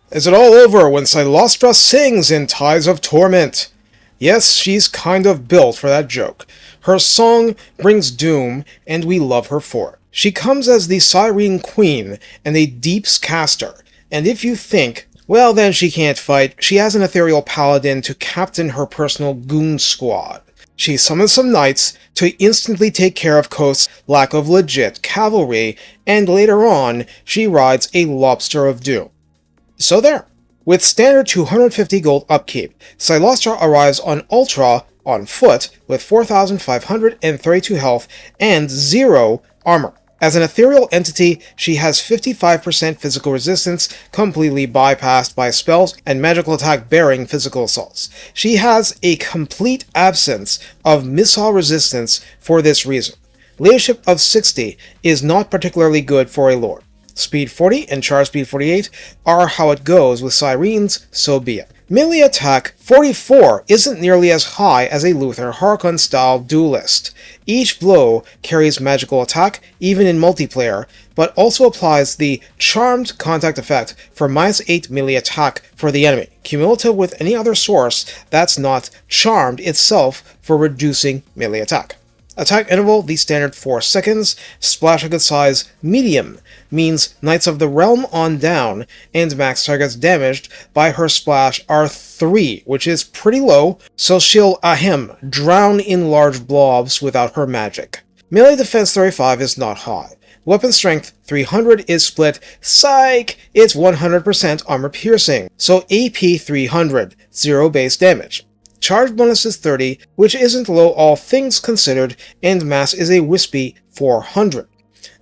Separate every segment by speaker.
Speaker 1: Is it all over when Cylostra sings in Tides of Torment? Yes, she's kind of built for that joke. Her song brings doom, and we love her for it. She comes as the Syrene Queen and a Deeps caster, and if you think, well then she can't fight, she has an ethereal paladin to captain her personal goon squad. She summons some knights to instantly take care of Coast's lack of legit cavalry, and later on, she rides a Lobster of Doom. So there. With standard 250 gold upkeep, Cylostra arrives on Ultra on foot with 4,532 health and 0 armor. As an ethereal entity, she has 55% physical resistance, completely bypassed by spells and magical attack bearing physical assaults. She has a complete absence of missile resistance for this reason. Leadership of 60 is not particularly good for a lord. Speed 40 and charge speed 48 are how it goes with Syreens, so be it. Melee attack 44 isn't nearly as high as a Luther Harkon style duelist. Each blow carries magical attack, even in multiplayer, but also applies the charmed contact effect for -8 melee attack for the enemy, cumulative with any other source that's not charmed itself for reducing melee attack. Attack interval, the standard 4 seconds. Splash a good size medium means Knights of the Realm on down, and max targets damaged by her splash are 3, which is pretty low, so she'll drown in large blobs without her magic. Melee defense 35 is not high. Weapon strength 300 is split. Psych! It's 100% armor piercing, so AP 300, 0 base damage. Charge bonus is 30, which isn't low all things considered, and mass is a wispy 400.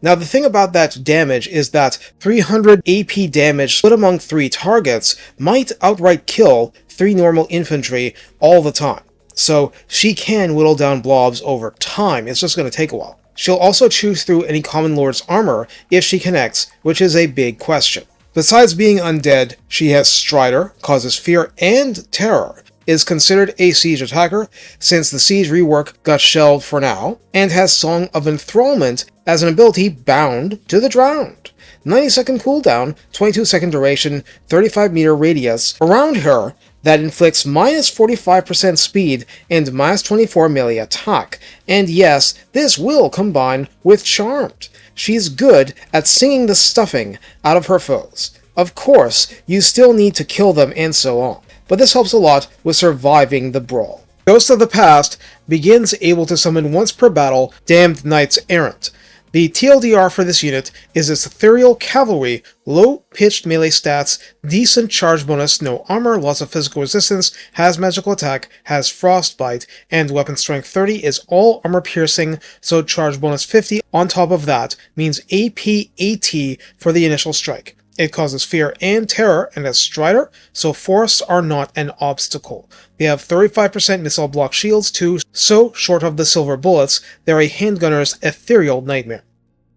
Speaker 1: Now the thing about that damage is that 300 AP damage split among 3 targets might outright kill 3 normal infantry all the time. So she can whittle down blobs over time, it's just going to take a while. She'll also chew through any common lord's armor if she connects, which is a big question. Besides being undead, she has Strider, causes fear and terror, is considered a siege attacker since the siege rework got shelved for now, and has Song of Enthrallment as an ability bound to the drowned. 90-second cooldown, 22-second duration, 35-meter radius around her that inflicts -45% speed and -24 melee attack, and yes, this will combine with Charmed. She's good at singing the stuffing out of her foes. Of course, you still need to kill them and so on, but this helps a lot with surviving the brawl. Ghost of the Past begins able to summon once per battle Damned Knights Errant. The TLDR for this unit is its ethereal cavalry, low-pitched melee stats, decent charge bonus, no armor, lots of physical resistance, has magical attack, has frostbite, and weapon strength 30 is all armor piercing, so charge bonus 50 on top of that means AP 80 for the initial strike. It causes fear and terror and has Strider, so forests are not an obstacle. They have 35% missile block shields too, so short of the silver bullets, they're a handgunner's ethereal nightmare.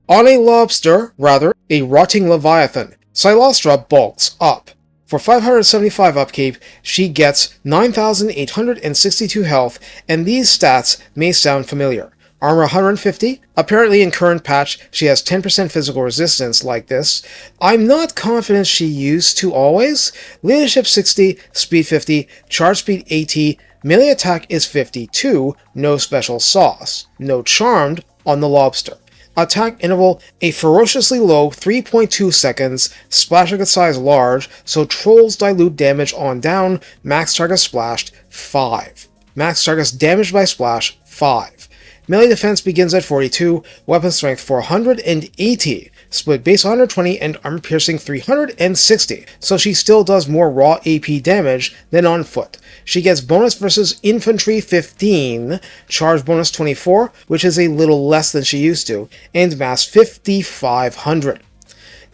Speaker 1: On a lobster, rather, a rotting leviathan, Cylostra bulks up. For 575 upkeep, she gets 9,862 health, and these stats may sound familiar. Armor 150, apparently in current patch she has 10% physical resistance like this. I'm not confident she used to always. Leadership 60, speed 50, charge speed 80, melee attack is 52, no special sauce. No charmed on the lobster. Attack interval, a ferociously low 3.2 seconds, splash target size large, so trolls dilute damage on down, max target splashed 5. Max targets damaged by splash 5. Melee defense begins at 42, weapon strength 480, split base 120 and armor piercing 360, so she still does more raw AP damage than on foot. She gets bonus versus infantry 15, charge bonus 24, which is a little less than she used to, and mass 5500.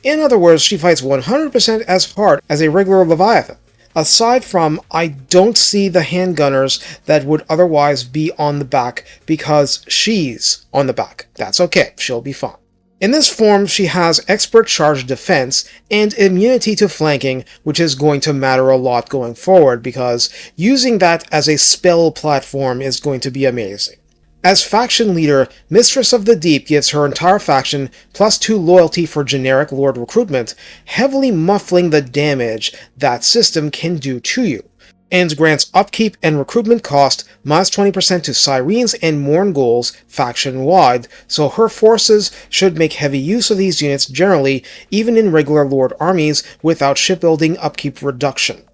Speaker 1: In other words, she fights 100% as hard as a regular Leviathan. Aside from, I don't see the handgunners that would otherwise be on the back because she's on the back. That's okay, she'll be fine. In this form, she has expert charge defense and immunity to flanking, which is going to matter a lot going forward because using that as a spell platform is going to be amazing. As faction leader, Mistress of the Deep gives her entire faction +2 loyalty for generic Lord recruitment, heavily muffling the damage that system can do to you, and grants upkeep and recruitment cost -20% to Syreens and Mournguls faction-wide, so her forces should make heavy use of these units generally, even in regular Lord armies, without shipbuilding upkeep reduction.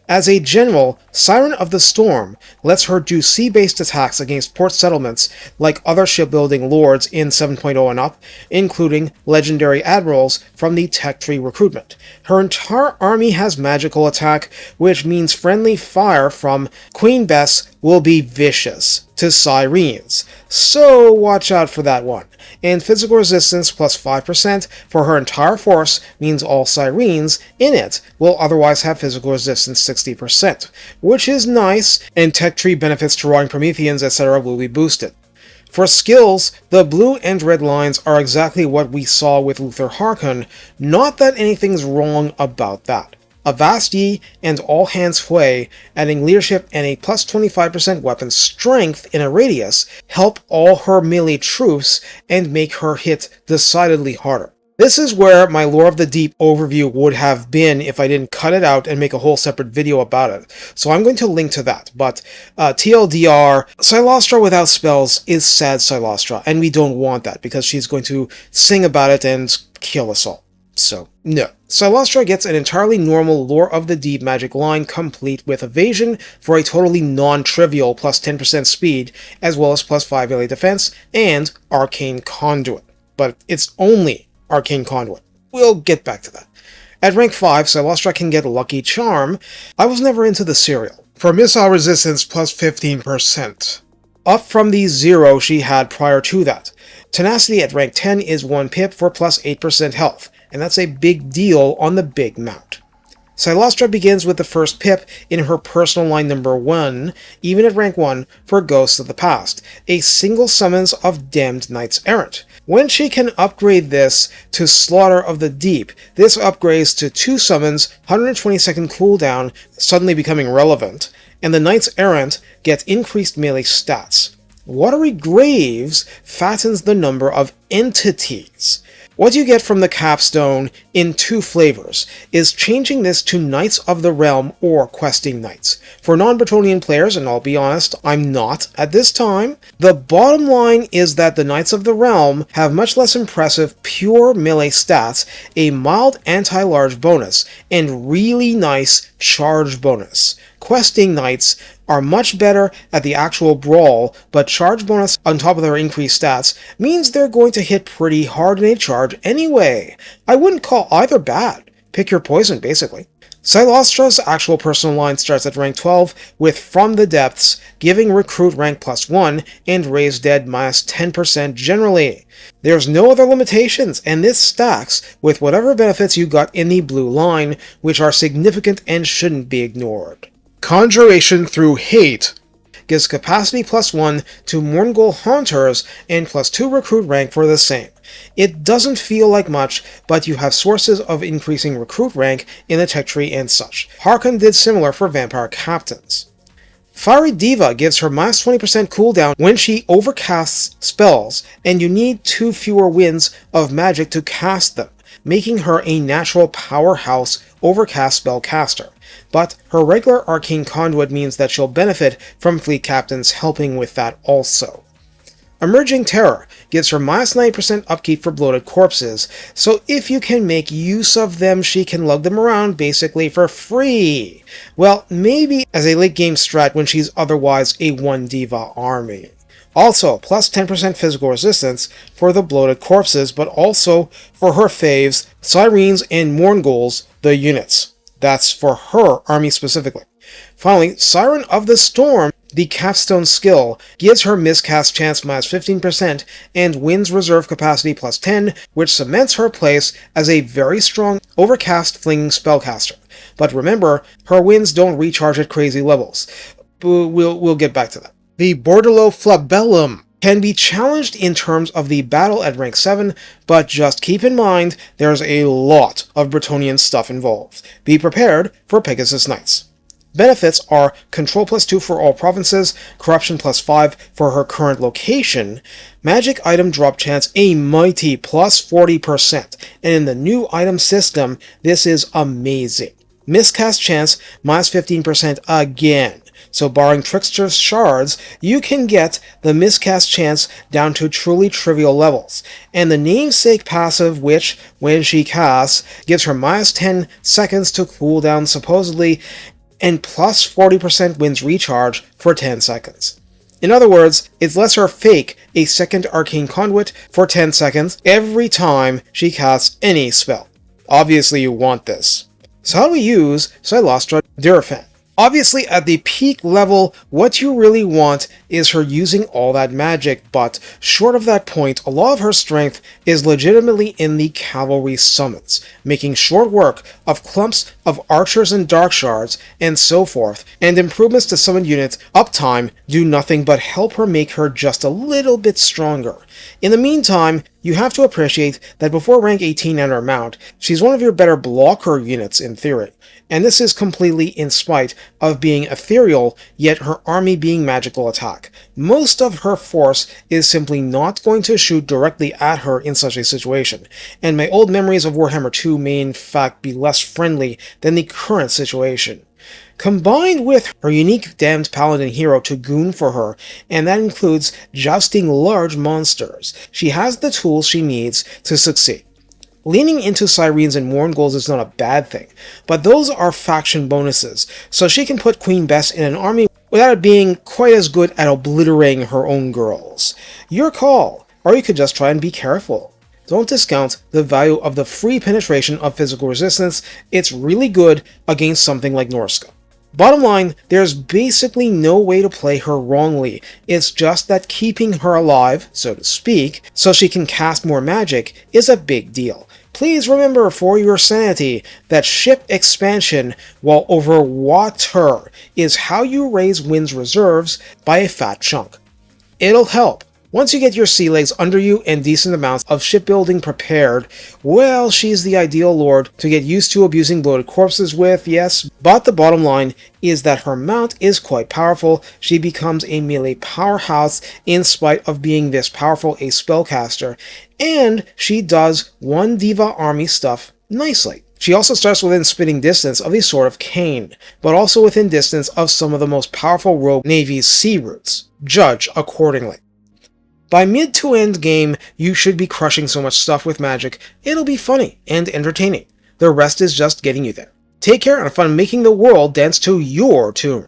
Speaker 1: As a general, Siren of the Storm lets her do sea-based attacks against port settlements like other shipbuilding lords in 7.0 and up, including legendary admirals from the Tech Tree recruitment. Her entire army has magical attack, which means friendly fire from Queen Bess will be vicious to Syreens, so watch out for that one. And physical resistance +5% for her entire force means all Syreens in it will otherwise have physical resistance 60%, which is nice, and Tech Tree benefits to Roaring Prometheans, etc. will be boosted. For skills, the blue and red lines are exactly what we saw with Luther Harkon, not that anything's wrong about that. Avast Ye and All Hands Fway, adding leadership and a +25% weapon strength in a radius, help all her melee troops and make her hit decidedly harder. This is where my Lore of the Deep overview would have been if I didn't cut it out and make a whole separate video about it, so I'm going to link to that, but TLDR, Cylostra without spells is sad Cylostra, and we don't want that because she's going to sing about it and kill us all. So, no. Cylostra gets an entirely normal Lore of the Deep magic line complete with evasion for a totally non-trivial +10% speed, as well as +5 melee defense, and Arcane Conduit. But it's only Arcane Conduit. We'll get back to that. At rank 5, Cylostra can get Lucky Charm. I was never into the cereal. For missile resistance +15%. Up from the 0 she had prior to that. Tenacity at rank 10 is 1 pip for +8% health, and that's a big deal on the big mount. Cylostra begins with the first pip in her personal line number 1, even at rank 1, for Ghosts of the Past, a single summons of Damned Knights Errant. When she can upgrade this to Slaughter of the Deep, this upgrades to 2 summons, 120-second cooldown, suddenly becoming relevant, and the Knights Errant get increased melee stats. Watery Graves fattens the number of entities. What you get from the capstone in 2 flavors is changing this to Knights of the Realm or Questing Knights. For non-Bretonnian players, and I'll be honest, I'm not at this time, the bottom line is that the Knights of the Realm have much less impressive pure melee stats, a mild anti-large bonus, and really nice charge bonus. Questing Knights are much better at the actual brawl, but charge bonus on top of their increased stats means they're going to hit pretty hard in a charge anyway. I wouldn't call either bad. Pick your poison, basically. Cylostra's actual personal line starts at rank 12 with From the Depths, giving recruit rank +1 and raise dead -10% generally. There's no other limitations, and this stacks with whatever benefits you got in the blue line, which are significant and shouldn't be ignored. Conjuration through Hate gives capacity +1 to Mournguls Haunters and +2 recruit rank for the same. It doesn't feel like much, but you have sources of increasing recruit rank in the tech tree and such. Harkon did similar for Vampire Captains. Fiery Diva gives her -20% cooldown when she overcasts spells, and you need 2 fewer winds of magic to cast them, making her a natural powerhouse overcast spellcaster. But her regular Arcane Conduit means that she'll benefit from fleet captains helping with that also. Emerging Terror gives her -90% upkeep for bloated corpses, so if you can make use of them, she can lug them around basically for free. Well, maybe as a late game strat when she's otherwise a 1 diva army. Also, +10% physical resistance for the bloated corpses, but also for her faves, Syreens and Mournguls, the units. That's for her army specifically. Finally, Siren of the Storm, the capstone skill, gives her miscast chance -15% and wins reserve capacity +10, which cements her place as a very strong overcast flinging spellcaster. But remember, her wins don't recharge at crazy levels. We'll get back to that. The Bordello Flabellum can be challenged in terms of the battle at rank 7, but just keep in mind there's a lot of Bretonnian stuff involved. Be prepared for Pegasus Knights. Benefits are Control +2 for all provinces, Corruption +5 for her current location, Magic Item Drop Chance a mighty +40%, and in the new item system, this is amazing. Miscast Chance -15% again. So barring Trickster's Shards, you can get the miscast chance down to truly trivial levels. And the namesake passive, which, when she casts, gives her -10 seconds to cool down supposedly, and +40% wins recharge for 10 seconds. In other words, it lets her fake a second Arcane Conduit for 10 seconds every time she casts any spell. Obviously you want this. So how do we use Cylostra Durafan? Obviously, at the peak level, what you really want is her using all that magic, but short of that point, a lot of her strength is legitimately in the cavalry summons, making short work of clumps of archers and dark shards, and so forth, and improvements to summon units uptime do nothing but help her make her just a little bit stronger. In the meantime, you have to appreciate that before rank 18 and her mount, she's one of your better blocker units in theory, and this is completely in spite of being ethereal, yet her army being magical attack. Most of her force is simply not going to shoot directly at her in such a situation, and my old memories of Warhammer 2 may in fact be less friendly than the current situation. Combined with her unique Damned Paladin hero to goon for her, and that includes jousting large monsters, she has the tools she needs to succeed. Leaning into Syreens and Mournguls is not a bad thing, but those are faction bonuses, so she can put Queen Bess in an army without it being quite as good at obliterating her own girls. Your call, or you could just try and be careful. Don't discount the value of the free penetration of physical resistance, it's really good against something like Norska. Bottom line, there's basically no way to play her wrongly, it's just that keeping her alive, so to speak, so she can cast more magic is a big deal. Please remember for your sanity that ship expansion while over water is how you raise Wind's reserves by a fat chunk. It'll help. Once you get your sea legs under you and decent amounts of shipbuilding prepared, well, she's the ideal lord to get used to abusing bloated corpses with, yes, but the bottom line is that her mount is quite powerful. She becomes a melee powerhouse in spite of being this powerful a spellcaster, and she does one diva army stuff nicely. She also starts within spitting distance of the Sword of Cain, but also within distance of some of the most powerful rogue navy's sea routes. Judge accordingly. By mid to end game, you should be crushing so much stuff with magic, it'll be funny and entertaining. The rest is just getting you there. Take care and have fun making the world dance to your tune.